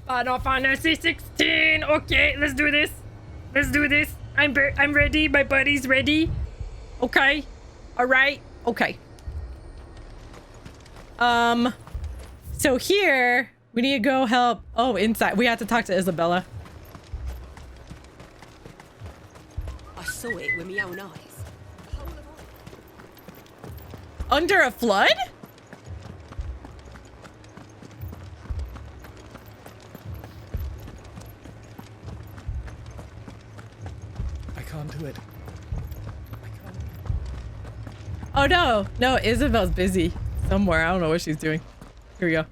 Final Fantasy 16. Okay, let's do this. Let's do this. I'm ready. My buddy's ready. Okay. All right. Okay. So here we need to go help. Oh, inside. We have to talk to Isabella. I saw it with my own eyes. Under a flood? I can't do it. I can't. Oh no. No, Isabel's busy somewhere. I don't know what she's doing. Here we go.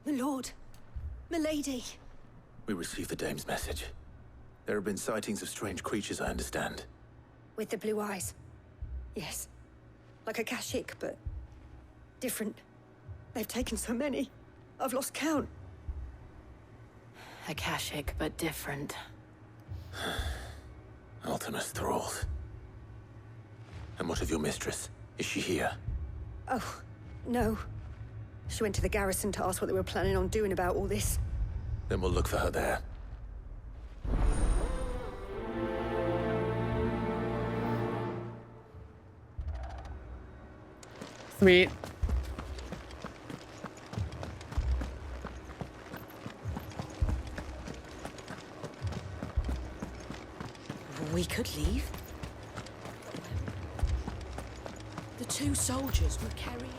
My lord. Milady. We received the dame's message. There have been sightings of strange creatures, I understand. With the blue eyes. Yes. Like a Kashik, but different. They've taken so many. I've lost count. A Kashik, but different. Ultimus thralls. And what of your mistress? Is she here? Oh, no. She went to the garrison to ask what they were planning on doing about all this. Then we'll look for her there. Sweet. We could leave. The two soldiers were carrying it.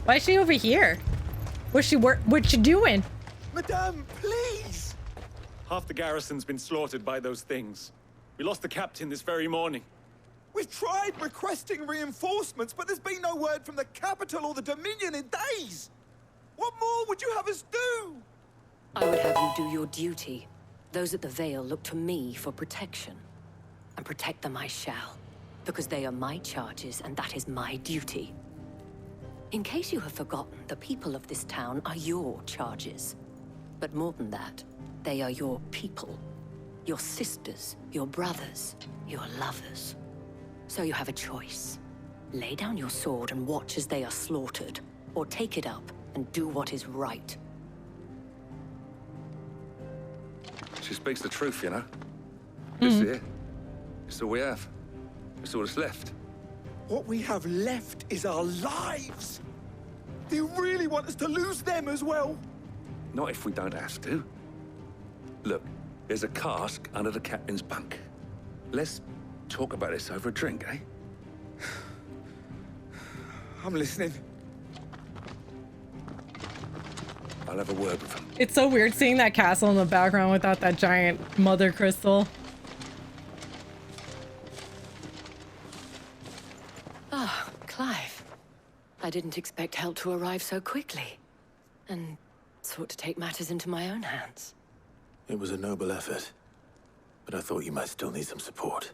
Why is she over here? What's she doing? Madame, please! Half the garrison's been slaughtered by those things. We lost the captain this very morning. We've tried requesting reinforcements, but there's been no word from the capital or the Dominion in days! What more would you have us do? I would have you do your duty. Those at the Vale look to me for protection. And protect them I shall. Because they are my charges, and that is my duty. In case you have forgotten, the people of this town are your charges. But more than that, they are your people. Your sisters, your brothers, your lovers. So you have a choice. Lay down your sword and watch as they are slaughtered, or take it up and do what is right. She speaks the truth, you know. This here, it's all we have. It's all that's left. What we have left is our lives! Do you really want us to lose them as well? Not if we don't have to. Look, there's a cask under the captain's bunk. Let's talk about this over a drink, eh? I'm listening. I'll have a word with him. It's so weird seeing that castle in the background without that giant mother crystal. Ah, Clive. I didn't expect help to arrive so quickly. And sought to take matters into my own hands. It was a noble effort, but I thought you might still need some support.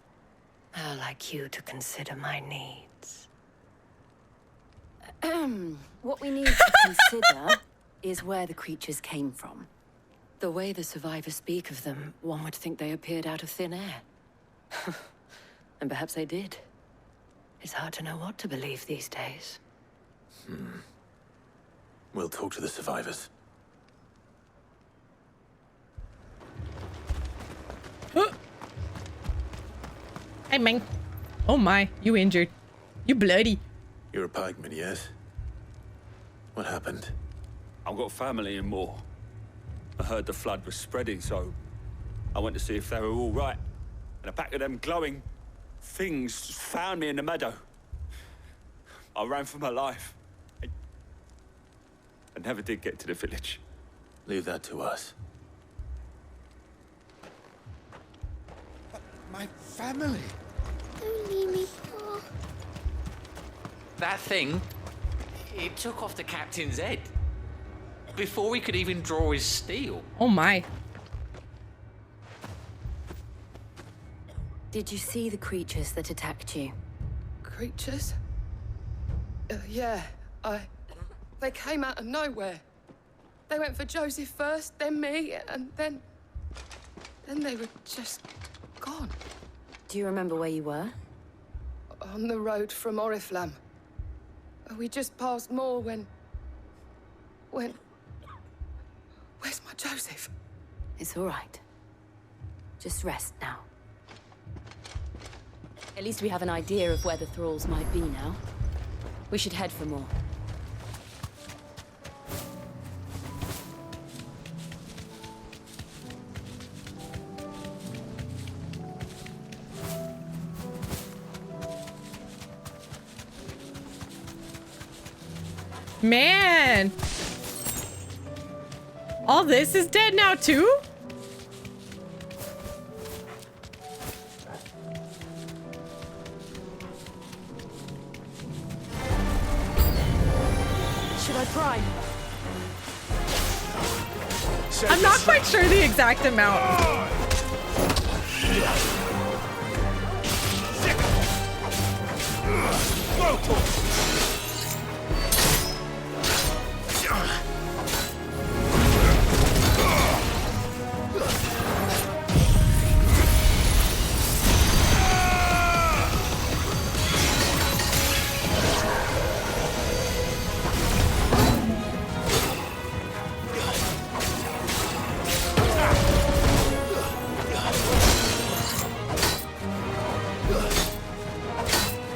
How like you to consider my needs. What we need to consider is where the creatures came from. The way the survivors speak of them, one would think they appeared out of thin air. And perhaps they did. It's hard to know what to believe these days. We'll talk to the survivors. Hey, man. Oh my, you injured. You bloody. You're a pikeman, yes? What happened? I've got family in Moor. I heard the flood was spreading, so I went to see if they were all right. And a pack of them glowing things found me in the meadow. I ran for my life. I never did get to the village. Leave that to us. My family. Don't leave me. Oh. That thing, it took off the captain's head. Before we could even draw his steel. Oh my. Did you see the creatures that attacked you? Creatures? Yeah, they came out of nowhere. They went for Joseph first, then me, and then they were just gone. Do you remember where you were? On the road from Oriflamme. We just passed more when... Where's my Joseph? It's all right. Just rest now. At least we have an idea of where the thralls might be now. We should head for more. Man! All this is dead now too? Should I try? I'm not quite sure the exact amount.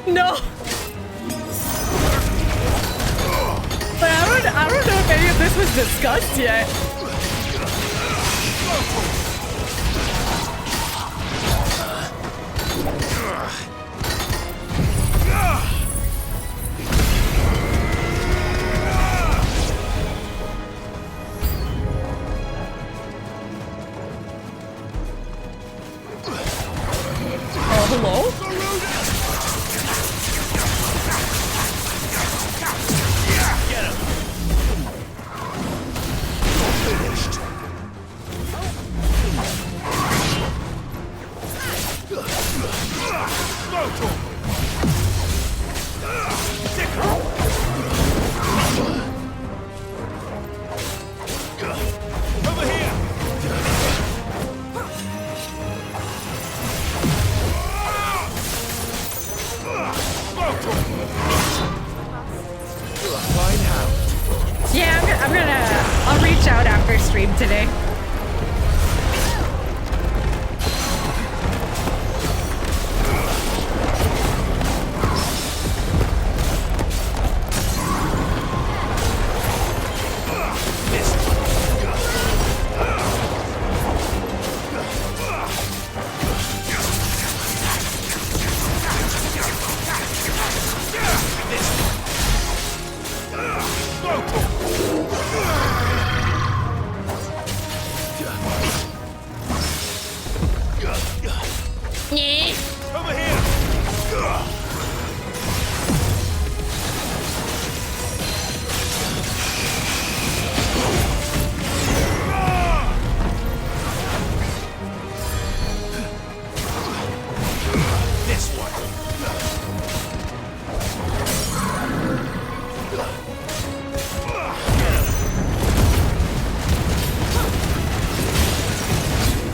No. But I don't know if any of this was discussed yet. Oh, hello? Yeah, I'll reach out after stream today.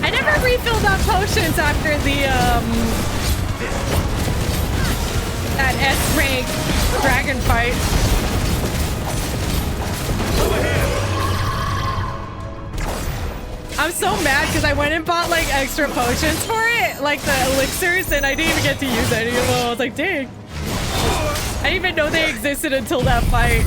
I never refilled up potions after the that S rank dragon fight. I'm so mad because I went and bought like extra potions for it, like the elixirs, and I didn't even get to use any of them. I was like, dang. I didn't even know they existed until that fight.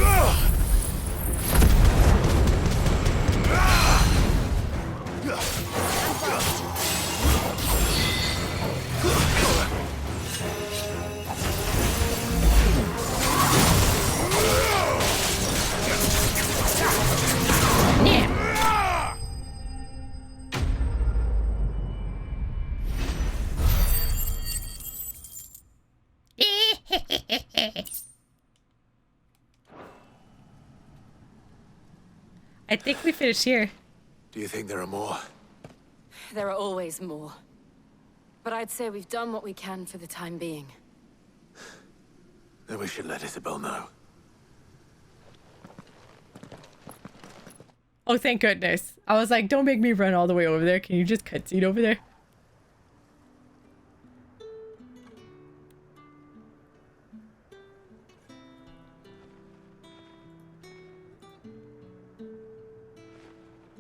I think we finished here. Do you think there are more? There are always more. But I'd say we've done what we can for the time being. Then we should let Isabel know. Oh, thank goodness. I was like, don't make me run all the way over there. Can you just cutscene over there?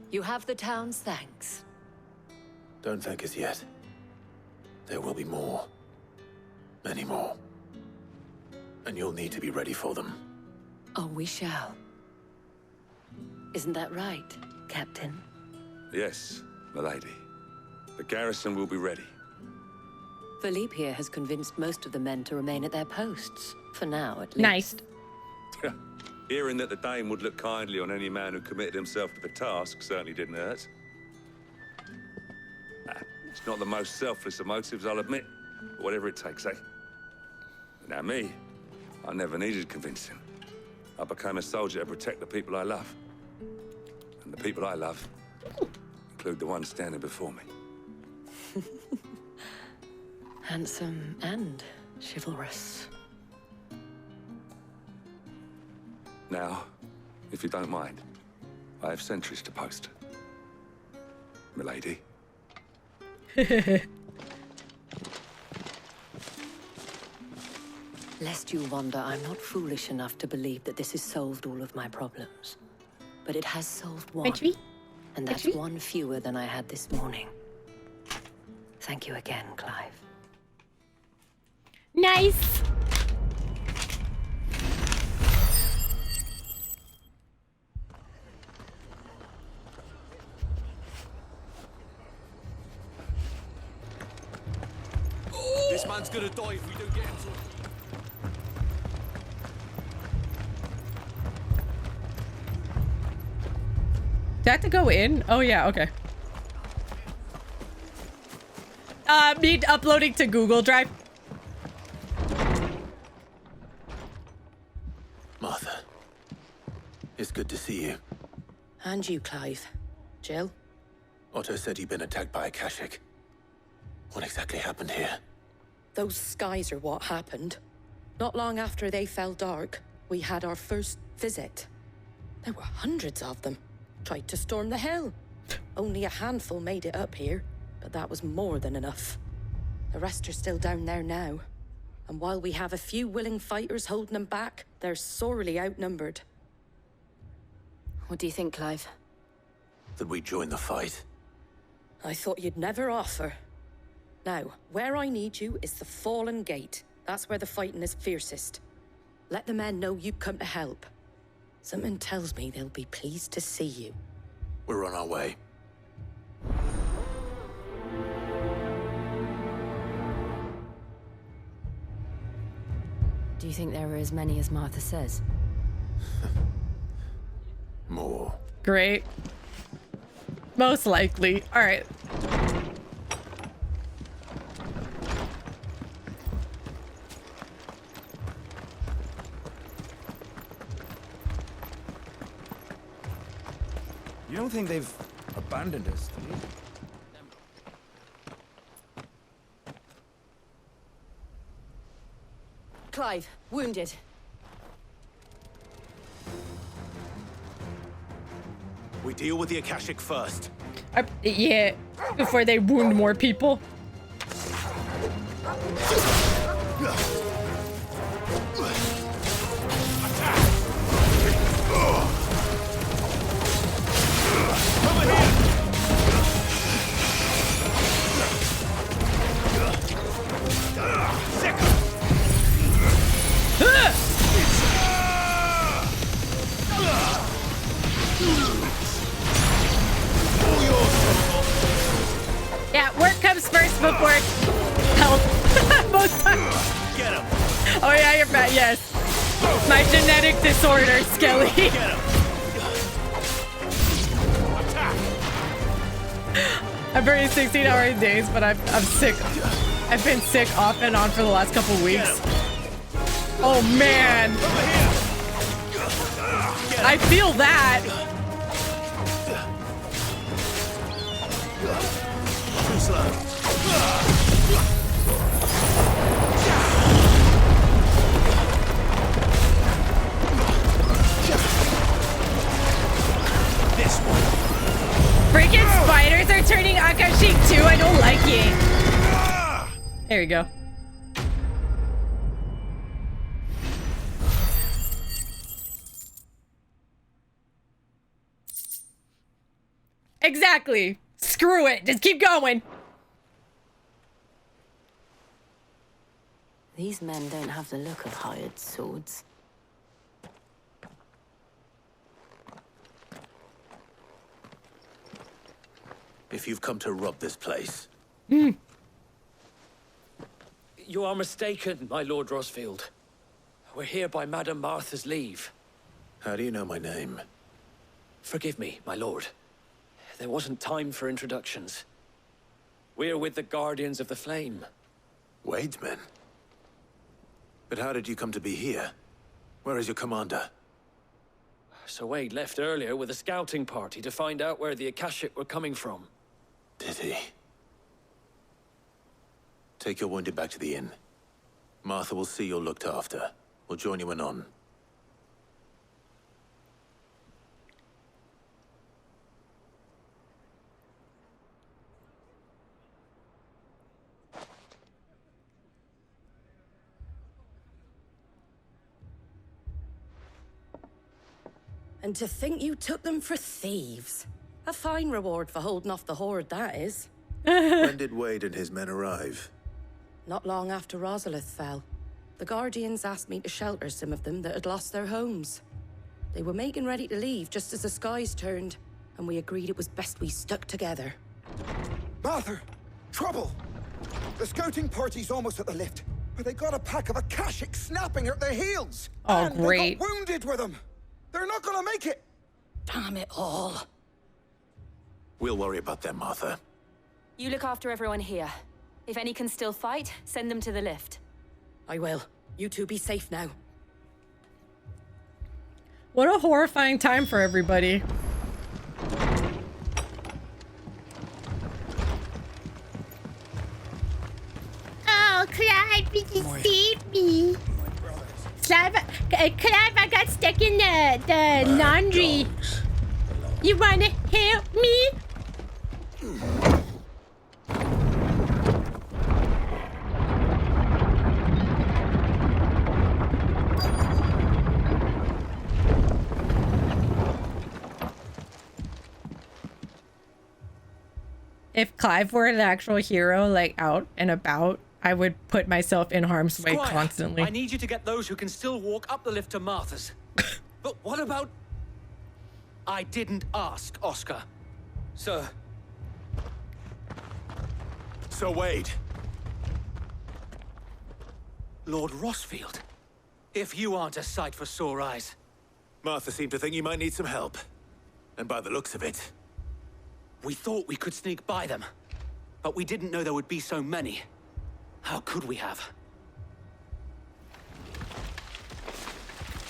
You have the town's thanks. Don't thank us yet. There will be more. Many more. And you'll need to be ready for them. Oh, we shall. Isn't that right, Captain? Yes, milady. The garrison will be ready. Philippe here has convinced most of the men to remain at their posts. For now, at least. Nice. Hearing that the Dane would look kindly on any man who committed himself to the task certainly didn't hurt. It's not the most selfless of motives, I'll admit. But whatever it takes, eh? Now me, I never needed convincing. I became a soldier to protect the people I love. And the people I love include the ones standing before me. Handsome and chivalrous. Now, if you don't mind, I have sentries to post. Milady. Lest you wonder, I'm not foolish enough to believe that this has solved all of my problems. But it has solved one. And that's one fewer than I had this morning. Thank you again, Clive. Nice. This man's gonna die if we don't get him to... Do I have to go in? Oh yeah, okay. Me uploading to Google Drive. Martha. It's good to see you. And you, Clive. Jill? Otto said you'd been attacked by a Kashik. What exactly happened here? Those skies are what happened. Not long after they fell dark, we had our first visit. There were hundreds of them. Tried to storm the hill. Only a handful made it up here, but that was more than enough. The rest are still down there now. And while we have a few willing fighters holding them back, they're sorely outnumbered. What do you think, Clive? That we join the fight? I thought you'd never offer. Now, where I need you is the Fallen Gate. That's where the fighting is fiercest. Let the men know you've come to help. Something tells me they'll be pleased to see you. We're on our way. Do you think there are as many as Martha says? More. Great. Most likely. All right. You don't think they've abandoned us, do you? Clive, wounded. We deal with the Akashic first. Yeah, before they wound more people. Yeah, work comes first before health. Most times. Get him. Oh yeah, you're fat. Yes. My genetic disorder, Skelly. Get him. I'm burning 16-hour days, but I'm sick. I've been sick off and on for the last couple weeks. Oh man. I feel that. Too slow. This one. Freaking spiders are turning Akashik too. I don't like it. There you go. Exactly. Screw it. Just keep going. These men don't have the look of hired swords. If you've come to rob this place, You are mistaken, my Lord Rosfield. We're here by Madame Martha's leave. how do you know my name? Forgive me, my lord. There wasn't time for introductions. We're with the Guardians of the Flame. Wade's men? But how did you come to be here? Where is your commander? Sir Wade left earlier with a scouting party to find out where the Akashic were coming from. Did he? Take your wounded back to the inn. Martha will see you're looked after. We'll join you anon. And to think you took them for thieves. A fine reward for holding off the horde, that is. When did Wade and his men arrive? Not long after Rosalith fell. The Guardians asked me to shelter some of them that had lost their homes. They were making ready to leave just as the skies turned, and we agreed it was best we stuck together. Martha! Trouble! The scouting party's almost at the lift, but they got a pack of Akashic snapping at their heels! Oh, and great. they got wounded with them! They're not gonna make it! Damn it all. We'll worry about them, Martha. You look after everyone here. If any can still fight, send them to the lift. I will. You two be safe now. What a horrifying time for everybody. Oh, Clive, did you save me? Clive, I got stuck in the laundry. You wanna help me? If Clive were an actual hero, like out and about, I would put myself in harm's way Squire, constantly. I need you to get those who can still walk up the lift to Martha's. But what about... I didn't ask, Oscar. Sir. Sir Wade. Lord Rosfield. If you aren't a sight for sore eyes. Martha seemed to think you might need some help. And by the looks of it... We thought we could sneak by them. But we didn't know there would be so many. How could we have?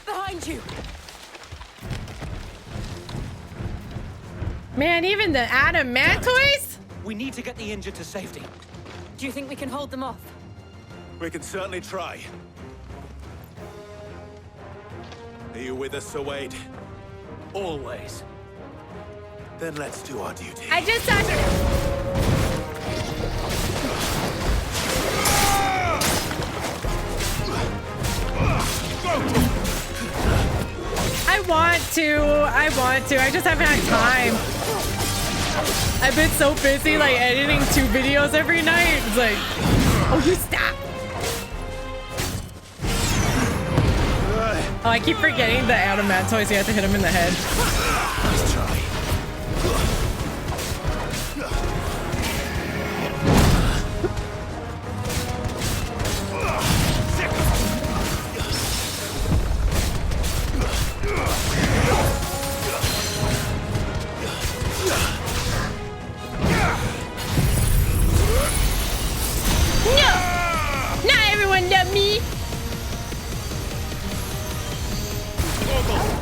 Behind you! Man, even the adamantoids? We need to get the injured to safety. Do you think we can hold them off? We can certainly try. Are you with us, Sir Wade? Always. Then let's do our duty. I just I want to. I just haven't had time. I've been so busy, like, editing 2 videos every night. It's like, oh, you stop. Oh, I keep forgetting the adamantoids. You have to hit him in the head. Let's try. Not everyone love me.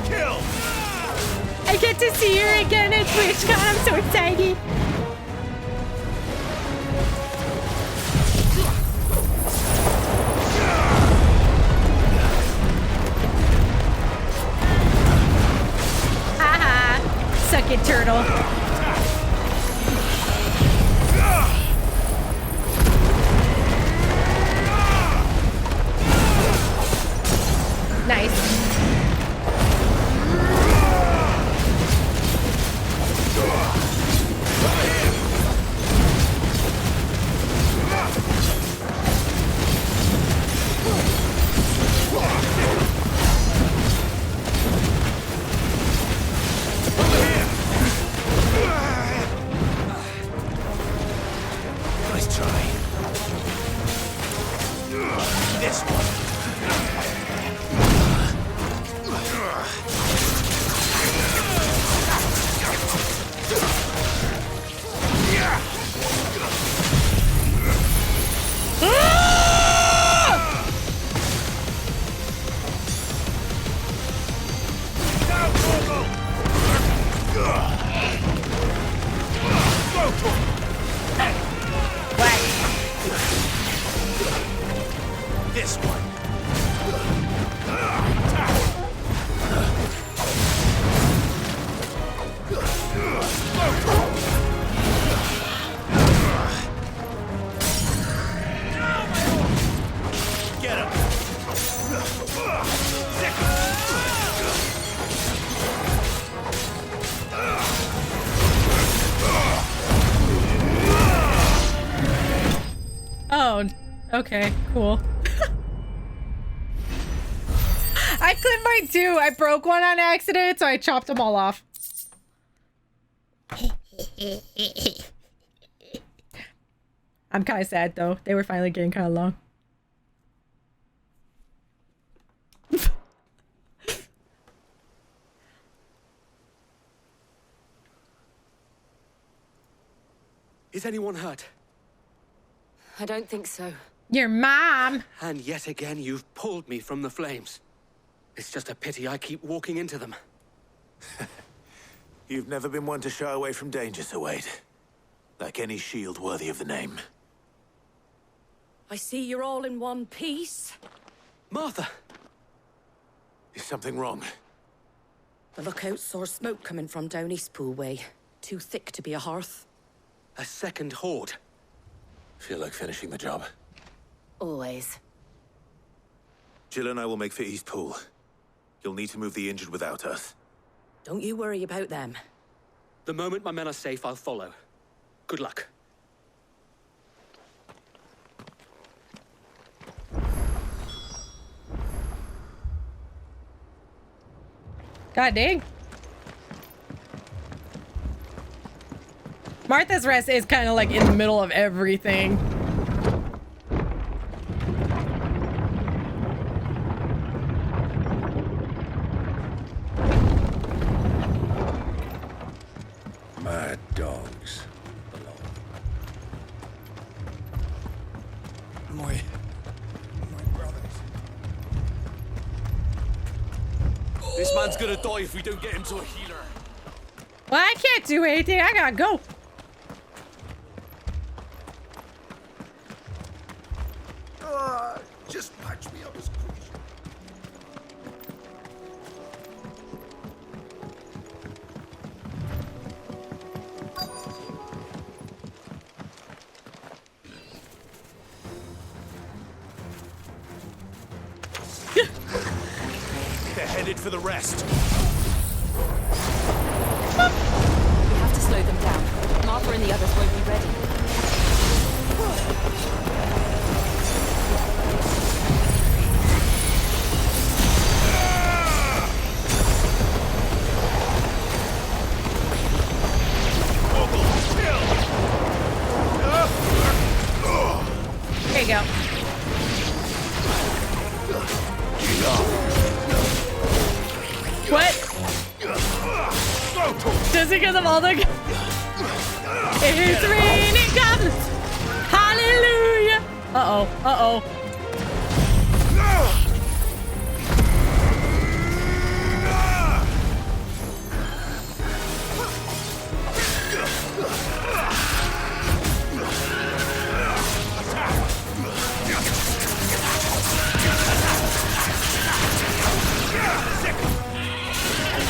Kill! I get to see her again at TwitchCon. I'm so excited. Haha. Suck it, turtle. Nice. This one. Get him. Oh, okay, cool. I clipped mine too. I broke one on accident, so I chopped them all off. I'm kind of sad though. They were finally getting kind of long. Is anyone hurt? I don't think so. Your mom! And yet again, you've pulled me from the flames. It's just a pity I keep walking into them. You've never been one to shy away from danger, Sir Wade. Like any shield worthy of the name. I see you're all in one piece. Martha! Is something wrong? The lookout saw smoke coming from down Eastpool way. Too thick to be a hearth. A second horde. Feel like finishing the job? Always. Jill and I will make for Eastpool. You'll need to move the injured without us. Don't you worry about them. The moment my men are safe, I'll follow. Good luck. God dang. Martha's Rest is kind of like in the middle of everything. Mad dogs. My brothers. This man's gonna die if we don't get him to a healer. Well, I can't do anything. I gotta go. Just patch me up as quick as They're headed for the rest. We have to slow them down. Martha and the others won't be ready. There you go. What? Just because of all the... It's raining goblins! Hallelujah! Uh-oh, uh-oh.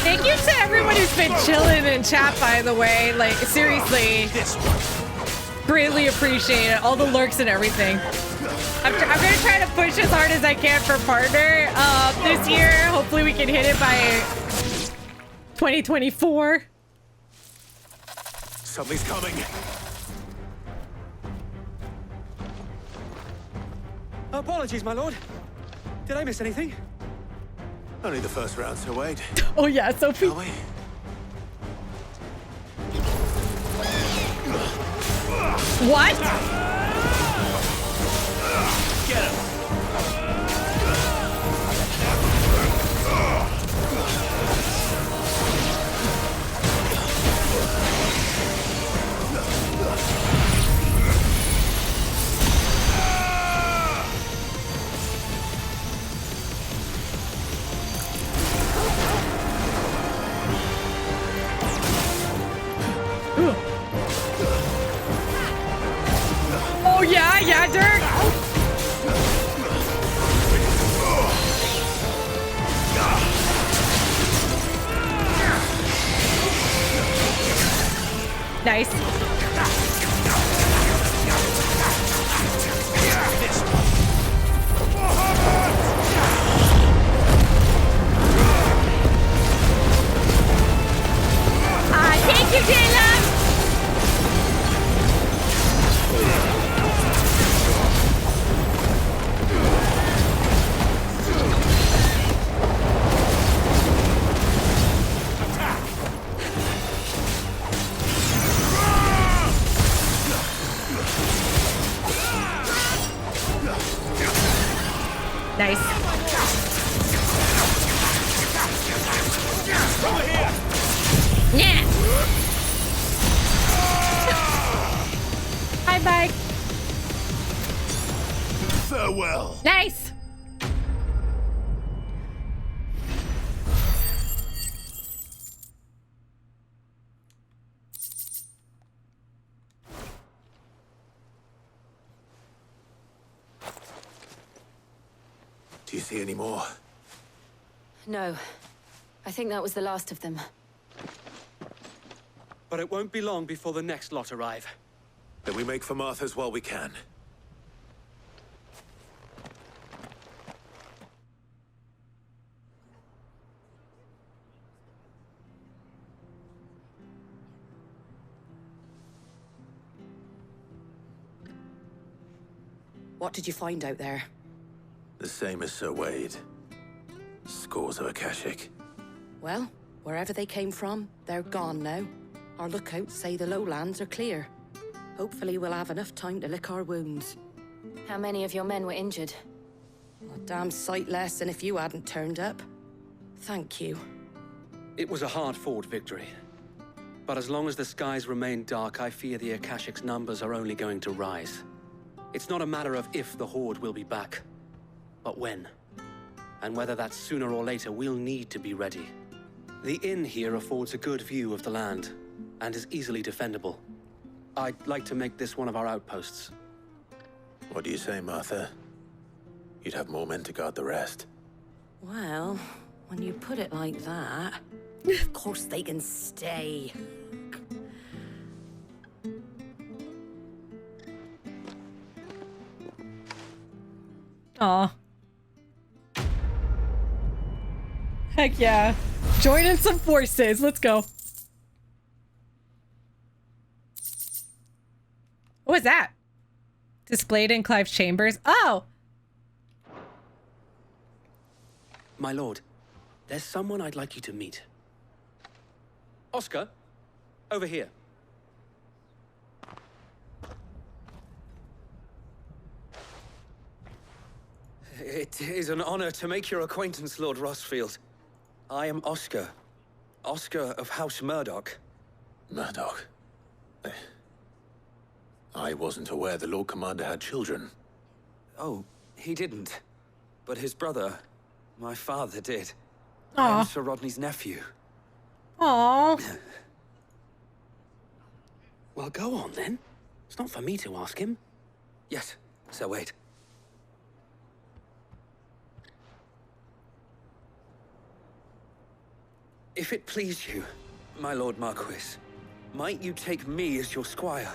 Thank you to everyone who's been chilling in chat, by the way. Like, seriously. Greatly appreciate it. All the lurks and everything. I'm gonna try to push as hard as I can for partner this year. Hopefully we can hit it by 2024. Something's coming. Apologies, my lord. Did I miss anything? Only the first round, Sir Wade. Oh yeah, Sophie. Shall we? What? Get him. Nice. Thank you, Caleb! Nice. Over here! Yeah! Hi, bye. Farewell. Nice. Do you see any more? No. I think that was the last of them. But it won't be long before the next lot arrive. Then we make for Martha's while we can. What did you find out there? The same as Sir Wade. Scores of Akashic. Well, wherever they came from, they're gone now. Our lookouts say the lowlands are clear. Hopefully we'll have enough time to lick our wounds. How many of your men were injured? A damn sight less than if you hadn't turned up. Thank you. It was a hard-fought victory. But as long as the skies remain dark, I fear the Akashic's numbers are only going to rise. It's not a matter of if the Horde will be back, but when. And whether that's sooner or later, we'll need to be ready. The inn here affords a good view of the land, and is easily defendable. I'd like to make this one of our outposts. What do you say, Martha? You'd have more men to guard the rest. Well, when you put it like that, of course they can stay. Aw. Heck yeah. Join some forces. Let's go. What was that? Displayed in Clive's chambers? Oh! My lord, there's someone I'd like you to meet. Oscar, over here. It is an honor to make your acquaintance, Lord Rossfield. I am Oscar. Oscar of House Murdoch. Murdoch? I wasn't aware the Lord Commander had children. Oh, he didn't. But his brother, my father, did. Aw. I am Sir Rodney's nephew. Aww. Well, go on then. It's not for me to ask him. Yes, Sir Wade. If it please you, my Lord Marquis, might you take me as your squire?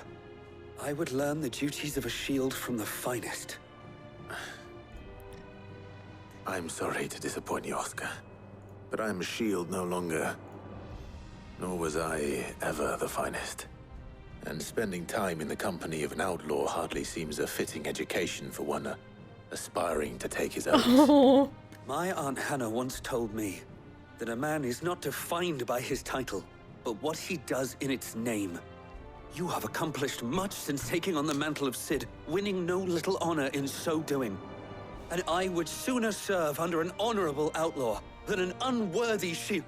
I would learn the duties of a shield from the finest. I'm sorry to disappoint you, Oscar. But I'm a shield no longer. Nor was I ever the finest. And spending time in the company of an outlaw hardly seems a fitting education for one aspiring to take his oath. My Aunt Hannah once told me that a man is not defined by his title, but what he does in its name. You have accomplished much since taking on the mantle of Cid, winning no little honor in so doing. And I would sooner serve under an honorable outlaw than an unworthy shield.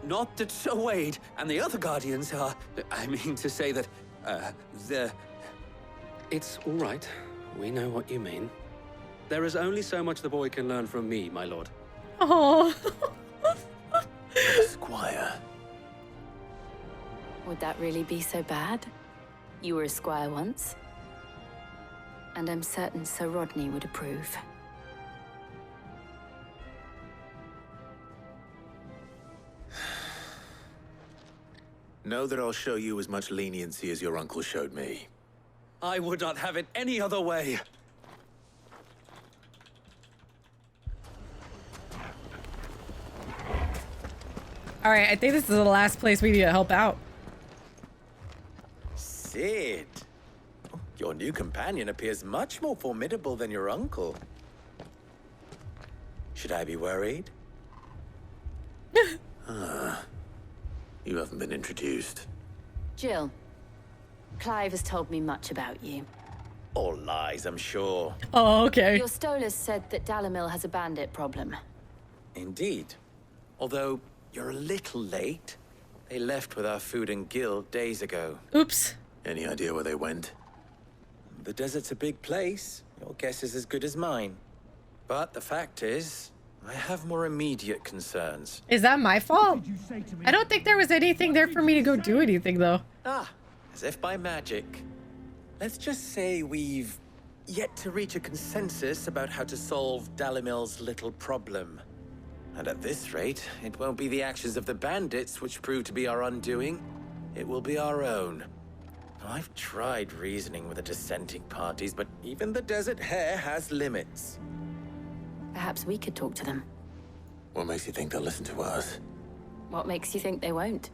Not that Sir Wade and the other Guardians are... I mean to say that, they're... It's all right. We know what you mean. There is only so much the boy can learn from me, my lord. Oh. Squire. Would that really be so bad? You were a squire once. And I'm certain Sir Rodney would approve. Know that I'll show you as much leniency as your uncle showed me. I would not have it any other way. All right, I think this is the last place we need to help out. Sid. Your new companion appears much more formidable than your uncle. Should I be worried? You haven't been introduced. Jill, Clive has told me much about you. All lies, I'm sure. Oh, okay. Your Stolas said that Dalamil has a bandit problem. Indeed. Although, you're a little late. They left with our food and guild days ago. Oops. Any idea where they went? The desert's a big place. Your guess is as good as mine. But the fact is, I have more immediate concerns. Is that my fault? I don't think there was anything there for me to go do anything, though. Ah, as if by magic. Let's just say we've yet to reach a consensus about how to solve Dalamil's little problem. And at this rate, it won't be the actions of the bandits which prove to be our undoing. It will be our own. I've tried reasoning with the dissenting parties, but even the Desert Hare has limits. Perhaps we could talk to them. What makes you think they'll listen to us? What makes you think they won't?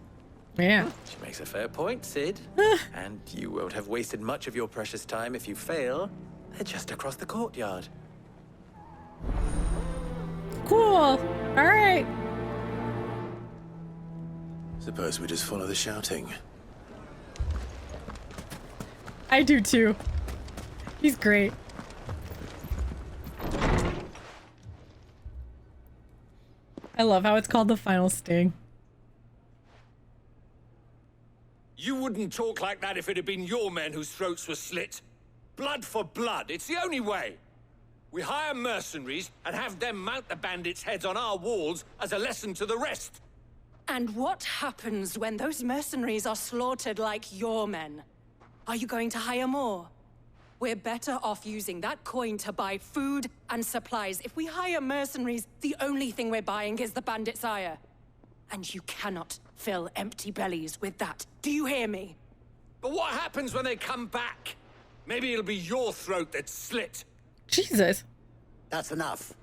Yeah. She makes a fair point, Sid. And you won't have wasted much of your precious time if you fail. They're just across the courtyard. Cool. All right. Suppose we just follow the shouting. I do too. He's great. I love how it's called the final sting. You wouldn't talk like that if it had been your men whose throats were slit. Blood for blood, it's the only way. We hire mercenaries and have them mount the bandits' heads on our walls as a lesson to the rest. And what happens when those mercenaries are slaughtered like your men? Are you going to hire more? We're better off using that coin to buy food and supplies. If we hire mercenaries, the only thing we're buying is the bandits' ire. And you cannot fill empty bellies with that. Do you hear me? But what happens when they come back? Maybe it'll be your throat that's slit. Jesus. That's enough.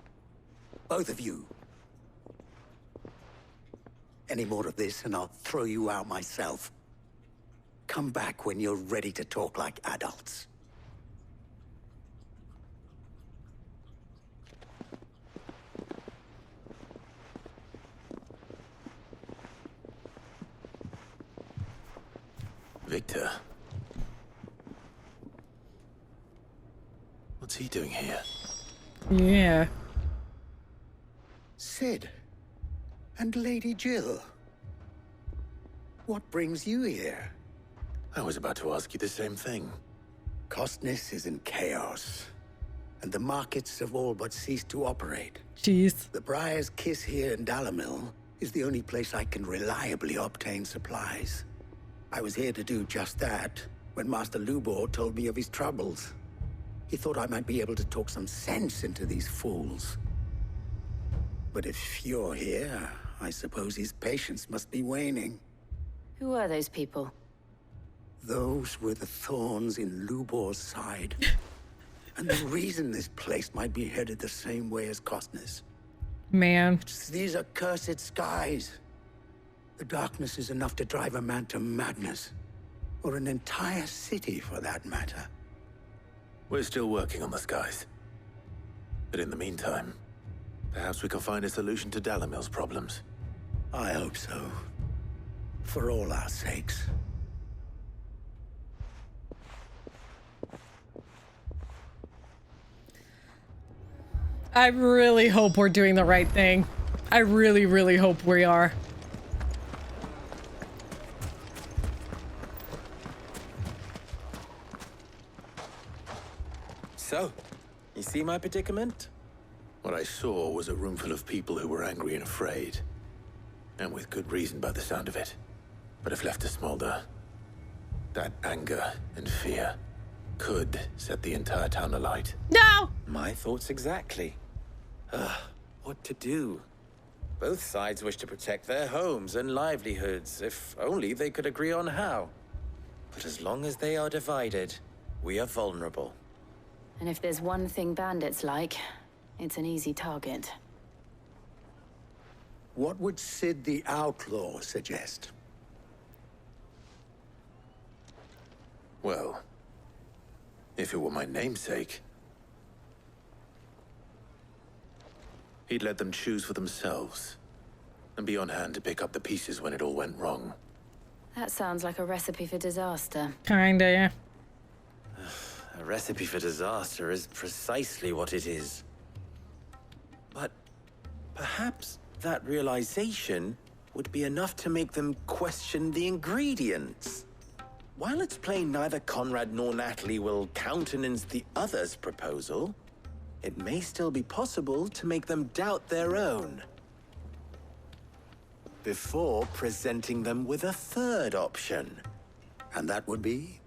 Both of you. Any more of this and I'll throw you out myself. Come back when you're ready to talk like adults. Victor. What's he doing here? Yeah. Sid. And Lady Jill. What brings you here? I was about to ask you the same thing. Costness is in chaos. And the markets have all but ceased to operate. Jeez. The Briar's Kiss here in Dalamil is the only place I can reliably obtain supplies. I was here to do just that when Master Lubor told me of his troubles. He thought I might be able to talk some sense into these fools. But if you're here, I suppose his patience must be waning. Who are those people? Those were the thorns in Lubor's side. And the reason this place might be headed the same way as Costness. Man. These are cursed skies. The darkness is enough to drive a man to madness. Or an entire city, for that matter. We're still working on the skies. But in the meantime, perhaps we can find a solution to Dalamil's problems. I hope so. For all our sakes. I really hope we're doing the right thing. I really, really hope we are. So, you see my predicament? What I saw was a room full of people who were angry and afraid. And with good reason by the sound of it. But if left to smolder, that anger and fear could set the entire town alight. No! My thoughts exactly. What to do? Both sides wish to protect their homes and livelihoods, if only they could agree on how. But as long as they are divided, we are vulnerable. And if there's one thing bandits like, it's an easy target. What would Sid the Outlaw suggest? Well, if it were my namesake, he'd let them choose for themselves and be on hand to pick up the pieces when it all went wrong. That sounds like a recipe for disaster. Kinda, yeah. A recipe for disaster is precisely what it is. But perhaps that realization would be enough to make them question the ingredients. While it's plain neither Conrad nor Natalie will countenance the other's proposal, it may still be possible to make them doubt their own. Before presenting them with a third option. And that would be?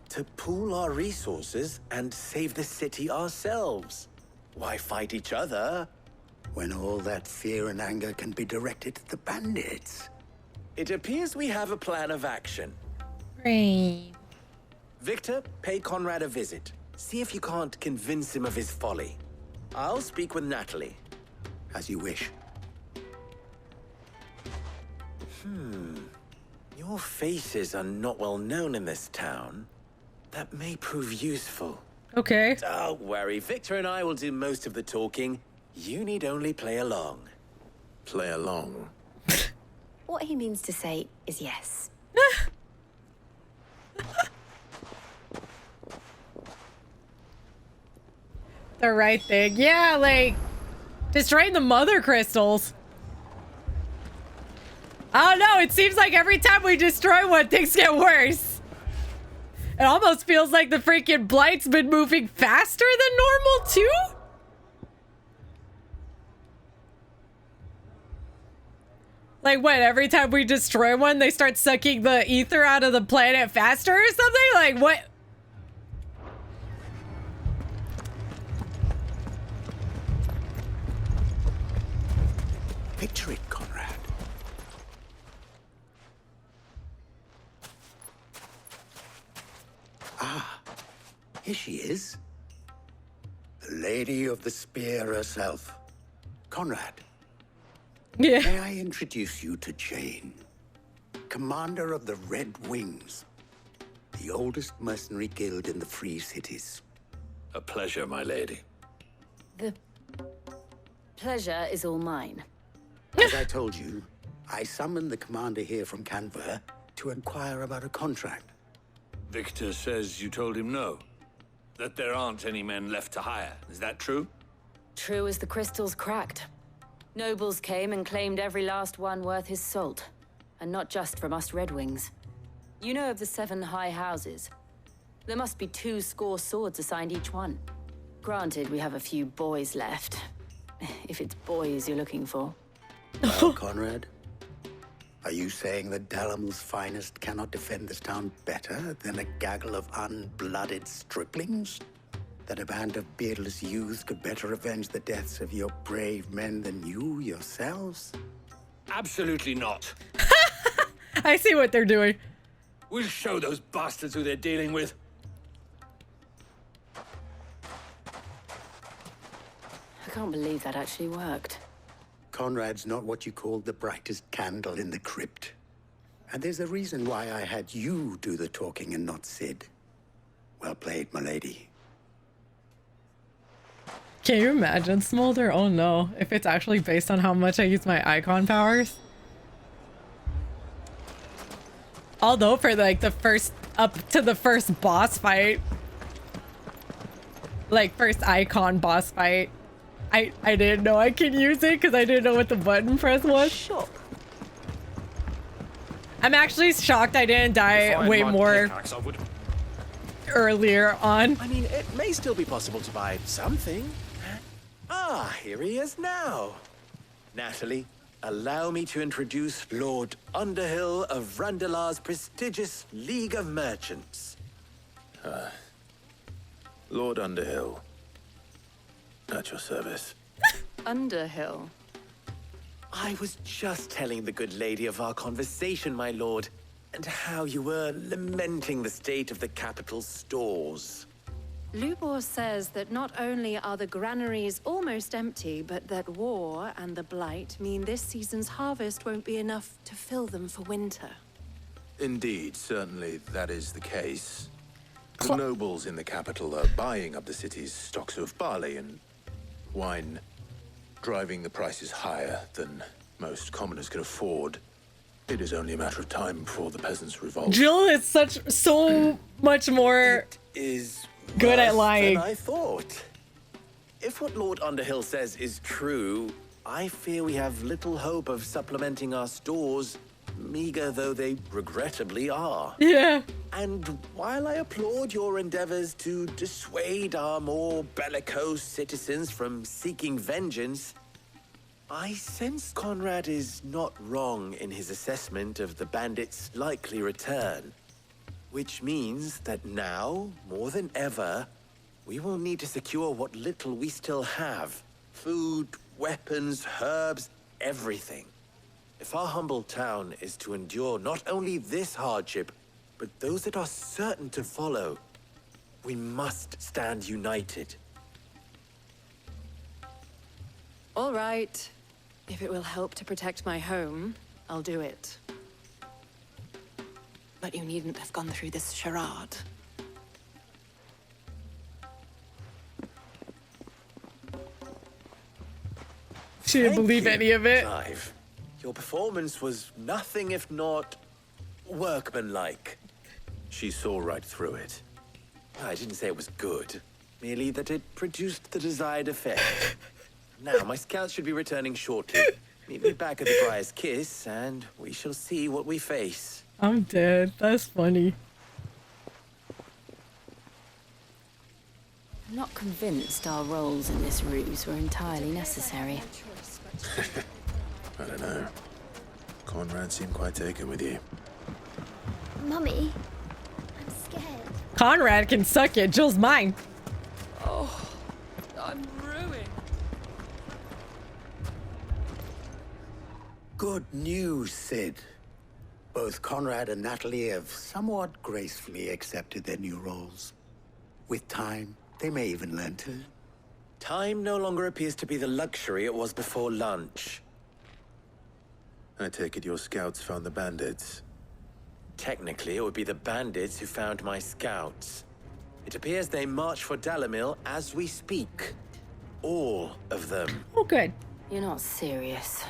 To pool our resources and save the city ourselves. Why fight each other? When all that fear and anger can be directed at the bandits. It appears we have a plan of action. Great. Victor, pay Conrad a visit. See if you can't convince him of his folly. I'll speak with Natalie. As you wish. Your faces are not well known in this town. That may prove useful. Okay. Don't worry, Victor and I will do most of the talking. You need only play along. Play along? What he means to say is yes. The right thing. Yeah, like, destroying the mother crystals. I don't know, it seems like every time we destroy one, things get worse. It almost feels like the freaking Blight's been moving faster than normal, too? Like, what, every time we destroy one, they start sucking the ether out of the planet faster or something? Like, what? Picture it, Conrad. Ah, here she is. The Lady of the Spear herself. Conrad. Yeah. May I introduce you to Jane, commander of the Red Wings, the oldest mercenary guild in the Free Cities. A pleasure, my lady. The pleasure is all mine. As I told you, I summoned the commander here from Canver to inquire about a contract. Victor says you told him no. That there aren't any men left to hire. Is that true? True as the crystals cracked. Nobles came and claimed every last one worth his salt. And not just from us Red Wings. You know of the 7 high houses. There must be 2 swords assigned each one. Granted, we have a few boys left. If it's boys you're looking for. Well, Conrad, are you saying that Dalamil's finest cannot defend this town better than a gaggle of unblooded striplings? That a band of beardless youths could better avenge the deaths of your brave men than you yourselves? Absolutely not. I see what they're doing. We'll show those bastards who they're dealing with. I can't believe that actually worked. Conrad's not what you call the brightest candle in the crypt. And there's a reason why I had you do the talking and not Sid. Well played, my lady. Can you imagine, Smolder? Oh no, if it's actually based on how much I use my icon powers. Although for like the first, up to the first boss fight, like first icon boss fight, I didn't know I could use it because I didn't know what the button press was. Sure. I'm actually shocked I didn't die way more earlier on. I mean, it may still be possible to buy something. Ah, here he is now. Natalie, allow me to introduce Lord Underhill of Randalar's prestigious League of Merchants. Lord Underhill. At your service. Underhill. I was just telling the good lady of our conversation, my lord, and how you were lamenting the state of the capital's stores. Lubor says that not only are the granaries almost empty, but that war and the Blight mean this season's harvest won't be enough to fill them for winter. Indeed, certainly that is the case. The nobles in the capital are buying up the city's stocks of barley and wine, driving the prices higher than most commoners can afford. It is only a matter of time before the peasants revolt. Jill is so much more is good at worse lying. than I thought. If what Lord Underhill says is true, I fear we have little hope of supplementing our stores, meager though they regrettably are. Yeah. And while I applaud your endeavors to dissuade our more bellicose citizens from seeking vengeance, I sense Conrad is not wrong in his assessment of the bandits' likely return. Which means that now, more than ever, we will need to secure what little we still have. Food, weapons, herbs, everything. If our humble town is to endure not only this hardship, but those that are certain to follow, we must stand united. All right. If it will help to protect my home, I'll do it. But you needn't have gone through this charade. She didn't believe any of it. Clive. Your performance was nothing if not workmanlike. She saw right through it. I didn't say it was good, merely that it produced the desired effect. Now, my scouts should be returning shortly. Meet me back at the Briar's Kiss, and we shall see what we face. I'm dead. That's funny. I'm not convinced our roles in this ruse were entirely necessary. I don't know. Conrad seemed quite taken with you. Mummy, I'm scared. Conrad can suck it. Jill's mine. Oh, I'm ruined. Good news, Sid. Both Conrad and Natalie have somewhat gracefully accepted their new roles. With time, they may even learn to. Time no longer appears to be the luxury it was before lunch. I take it your scouts found the bandits. Technically, it would be the bandits who found my scouts. It appears they march for Dalimil as we speak. All of them. Oh, good. You're not serious.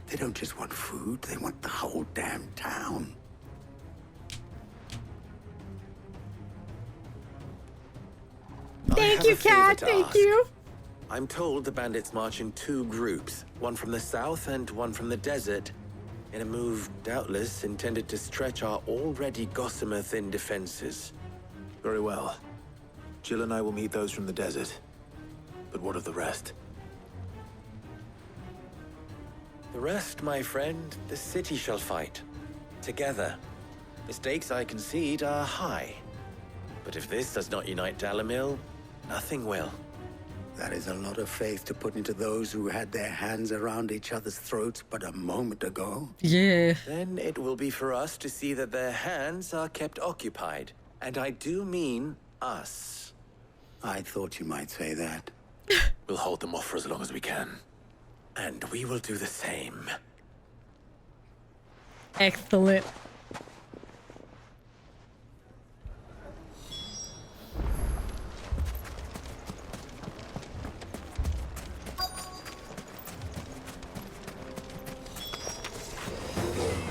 They don't just want food, they want the whole damn town. Thank you, Kat. Thank you. I'm told the bandits march in two groups, one from the south and one from the desert, in a move doubtless intended to stretch our already gossamer-thin defenses. Very well. Jill and I will meet those from the desert. But what of the rest? The rest, my friend, the city shall fight. Together. The stakes, I concede, are high. But if this does not unite Dalimil, nothing will. That is a lot of faith to put into those who had their hands around each other's throats but a moment ago. Yeah. Then it will be for us to see that their hands are kept occupied. And I do mean us. I thought you might say that. We'll hold them off for as long as we can. And we will do the same. Excellent.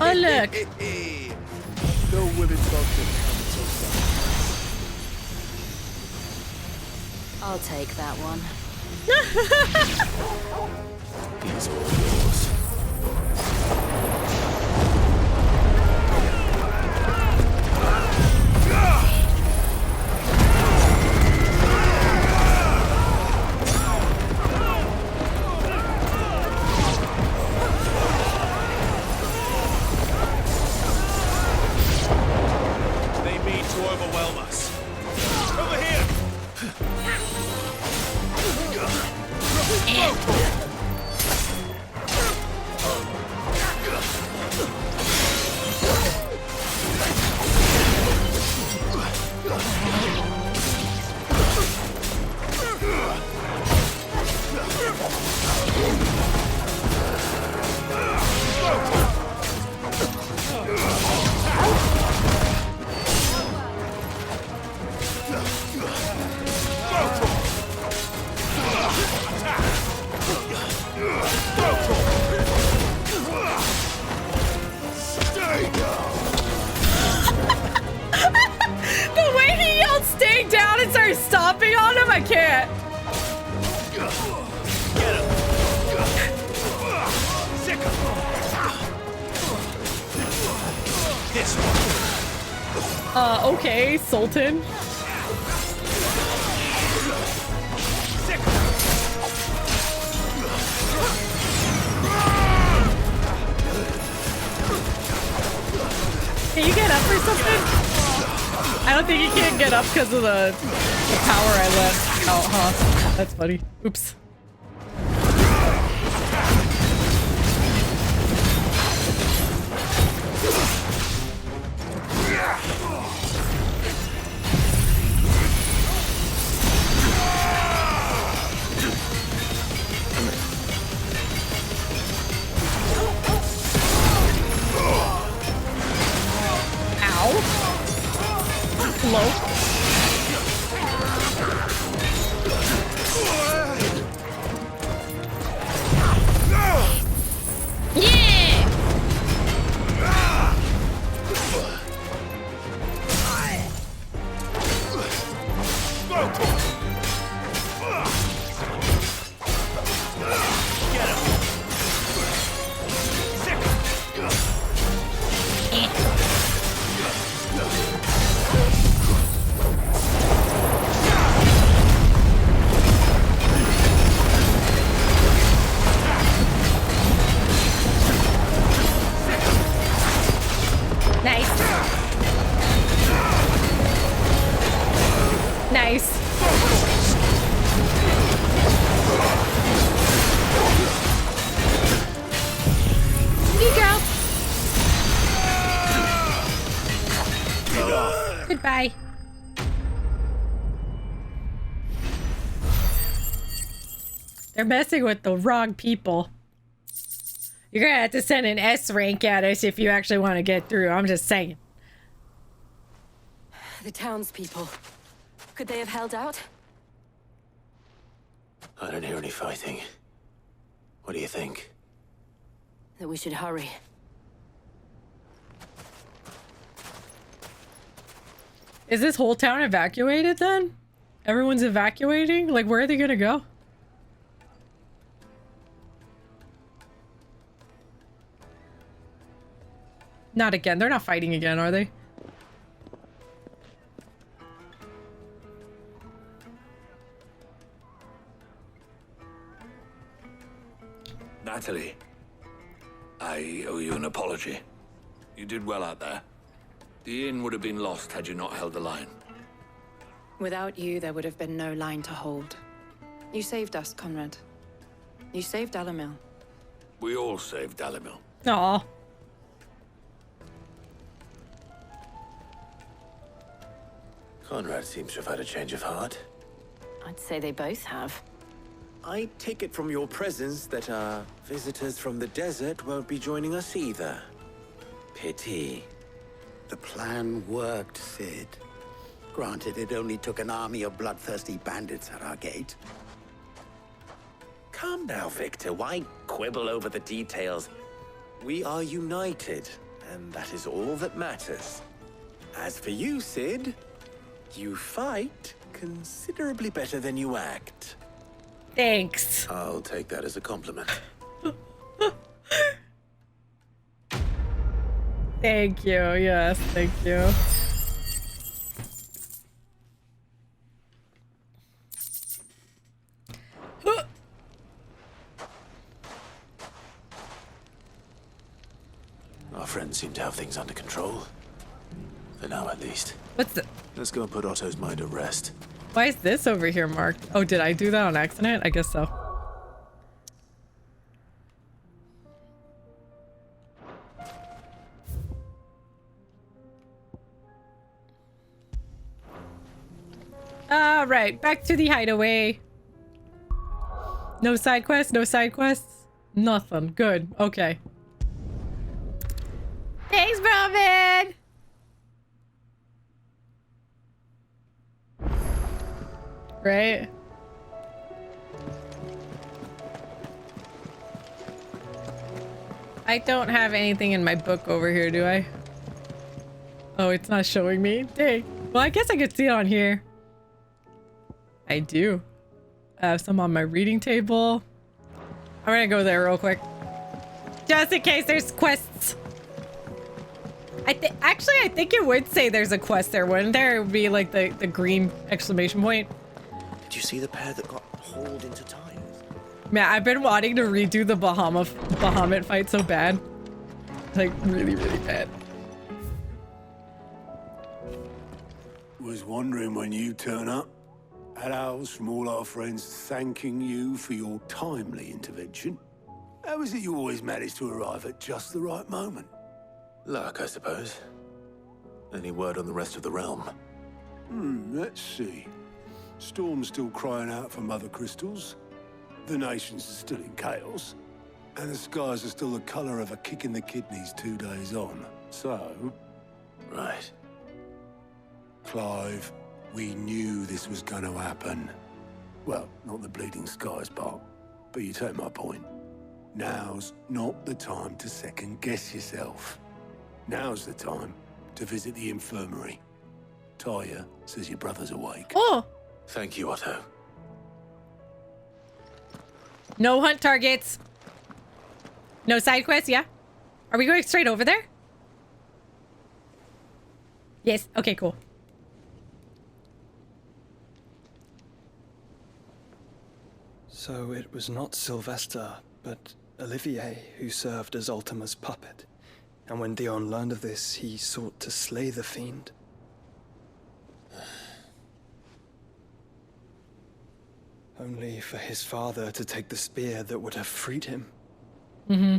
Oh, look. No women talking. I'll take that one. These are yours. They mean to overwhelm us. Over here! This one. Okay, Sultan. Can you get up or something? I don't think you can get up because of the power I let out, huh? That's funny. Oops. Hello? Goodbye. They're messing with the wrong people. You're gonna have to send an S rank at us if you actually want to get through. I'm just saying. The townspeople. Could they have held out? I don't hear any fighting. What do you think? That we should hurry. Is this whole town evacuated then? Everyone's evacuating? Like, where are they gonna go? Not again. They're not fighting again, are they? Natalie, I owe you an apology. You did well out there. The inn would have been lost had you not held the line. Without you, there would have been no line to hold. You saved us, Conrad. You saved Dalimil. We all saved Dalimil. Aw. Conrad seems to have had a change of heart. I'd say they both have. I take it from your presence that our visitors from the desert won't be joining us either. Pity. The plan worked, Sid. Granted, it only took an army of bloodthirsty bandits at our gate. Calm now, Victor. Why quibble over the details? We are united, and that is all that matters. As for you, Sid, you fight considerably better than you act. Thanks. I'll take that as a compliment. Thank you. Yes, thank you. Our friends seem to have things under control. For now, at least. What's the... Let's go and put Otto's mind at rest. Why is this over here marked? Oh, did I do that on accident? I guess so. All right, back to the hideaway. No side quests, no side quests. Nothing. Good. Okay. Thanks, Robin. Right? I don't have anything in my book over here, do I? Oh, it's not showing me. Dang. Well, I guess I could see it on here. I do. I have some on my reading table. I'm gonna go there real quick. Just in case there's quests. Actually, I think it would say there's a quest there, wouldn't there? It would be like the green exclamation point. Did you see the pair that got hauled into time? Man, I've been wanting to redo the Bahamut fight so bad. Like, really, really bad. Was wondering when you turn up. Had owls from all our friends thanking you for your timely intervention. How is it you always manage to arrive at just the right moment? Luck, I suppose. Any word on the rest of the realm? Let's see. Storm's still crying out for mother crystals. The nations are still in chaos. And the skies are still the color of a kick in the kidneys 2 days on. So... Right. Clive, we knew this was going to happen. Well, not the bleeding skies part, but you take my point. Now's not the time to second-guess yourself. Now's the time to visit the infirmary. Taya says your brother's awake. Oh! Thank you, Otto. No hunt targets. No side quests, yeah? Are we going straight over there? Yes, okay, cool. So it was not Sylvester, but Olivier who served as Ultima's puppet. And when Dion learned of this, he sought to slay the fiend. Only for his father to take the spear that would have freed him. Mm-hmm.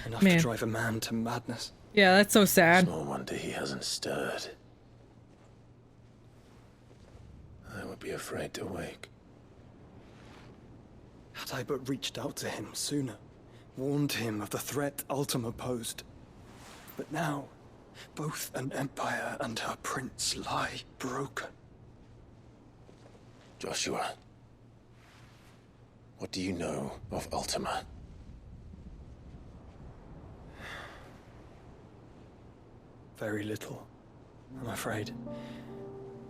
Enough to drive a man to madness. Yeah, that's so sad. Small wonder he hasn't stirred. I would be afraid to wake. Had I but reached out to him sooner, warned him of the threat Ultima posed. But now, both an empire and her prince lie broken. Joshua, what do you know of Ultima? Very little, I'm afraid.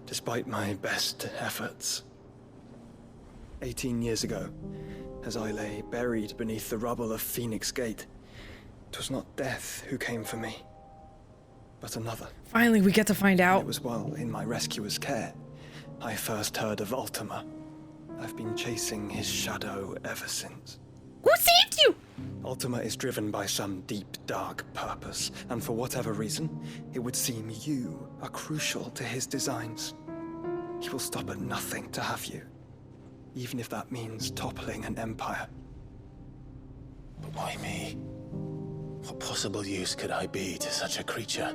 Despite my best efforts. 18 years ago, as I lay buried beneath the rubble of Phoenix Gate, it was not death who came for me, but another. Finally, we get to find out. It was while in my rescuer's care I first heard of Ultima. I've been chasing his shadow ever since. Who saved you? Ultima is driven by some deep, dark purpose, and for whatever reason, it would seem you are crucial to his designs. He will stop at nothing to have you, even if that means toppling an empire. But why me? What possible use could I be to such a creature?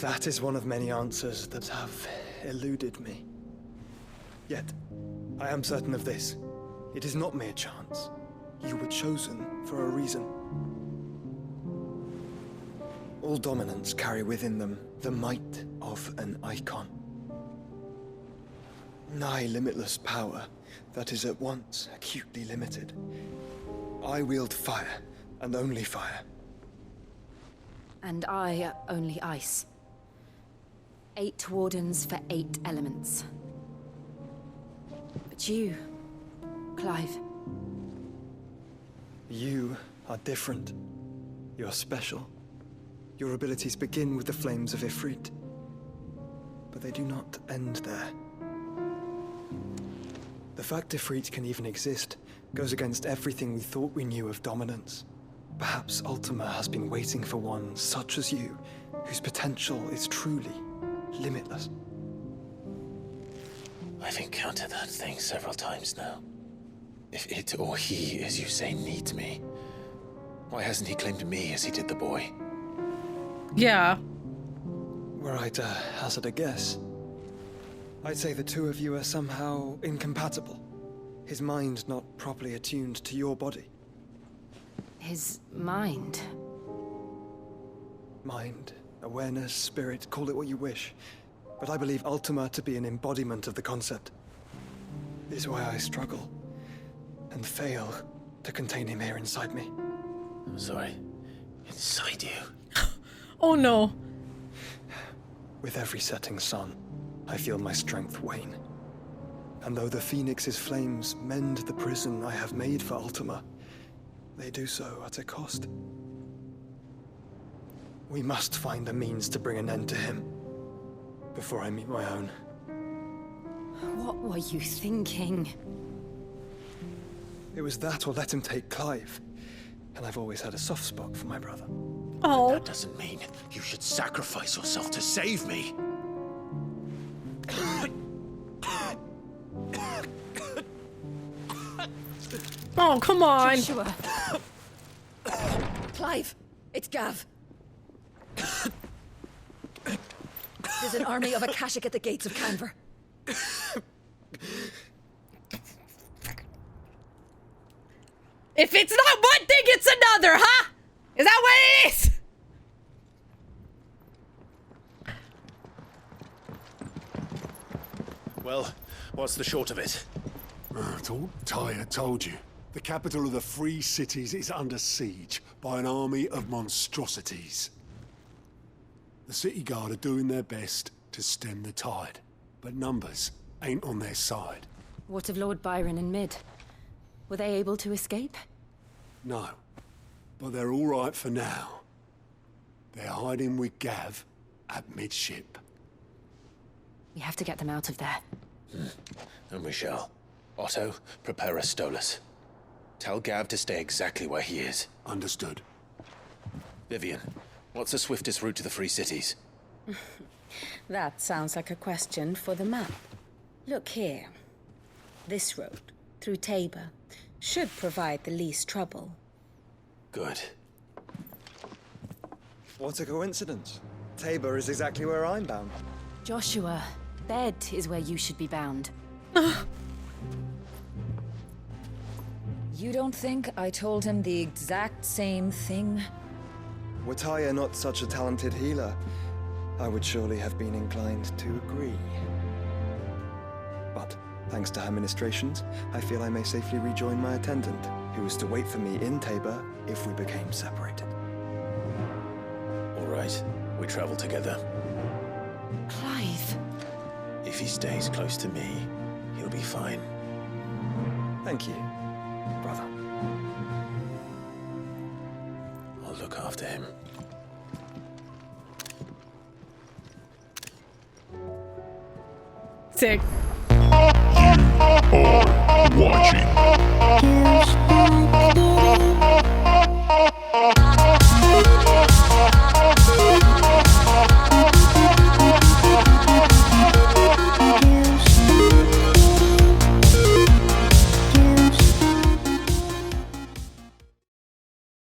That is one of many answers that have eluded me. Yet, I am certain of this. It is not mere chance. You were chosen for a reason. All dominants carry within them the might of an icon. Nigh limitless power that is at once acutely limited. I wield fire, and only fire. And I only ice. 8 wardens for 8 elements. But you, Clive. You are different. You're special. Your abilities begin with the flames of Ifrit. But they do not end there. The fact Ifrit can even exist goes against everything we thought we knew of dominance. Perhaps Ultima has been waiting for one such as you, whose potential is truly limitless. I've encountered that thing several times now. If it or he, as you say, needs me, why hasn't he claimed me as he did the boy? Yeah. Were I to hazard a guess, I'd say the two of you are somehow incompatible. His mind not properly attuned to your body. His mind? Mind, awareness, spirit, call it what you wish. But I believe Ultima to be an embodiment of the concept. This is why I struggle and fail to contain him here inside me. I'm sorry. Inside you? Oh no. With every setting sun, I feel my strength wane. And though the Phoenix's flames mend the prison I have made for Ultima, they do so at a cost. We must find the means to bring an end to him before I meet my own. What were you thinking? It was that or let him take Clive. And I've always had a soft spot for my brother. Oh. That doesn't mean you should sacrifice yourself to save me. Oh, come on. Joshua. Clive, it's Gav. There's an army of Akashic at the gates of Canver. If it's not one thing, it's another, huh? Is that what it is? Well, what's the short of it? Tyre told you. The capital of the Free Cities is under siege by an army of monstrosities. The city guard are doing their best to stem the tide, but numbers ain't on their side. What of Lord Byron and Mid? Were they able to escape? No, but they're all right for now. They're hiding with Gav at midship. We have to get them out of there. And we shall. Otto, prepare a Stolas. Tell Gav to stay exactly where he is. Understood. Vivian, what's the swiftest route to the Free Cities? That sounds like a question for the map. Look here. This road, through Tabor, should provide the least trouble. Good. What a coincidence. Tabor is exactly where I'm bound. Joshua, bed is where you should be bound. You don't think I told him the exact same thing? Were Tyre not such a talented healer, I would surely have been inclined to agree. But, thanks to her ministrations, I feel I may safely rejoin my attendant, who is to wait for me in Tabor if we became separated. All right, we travel together. Clive. If he stays close to me, he'll be fine. Thank you, brother. I'll look after him. Sick. You are watching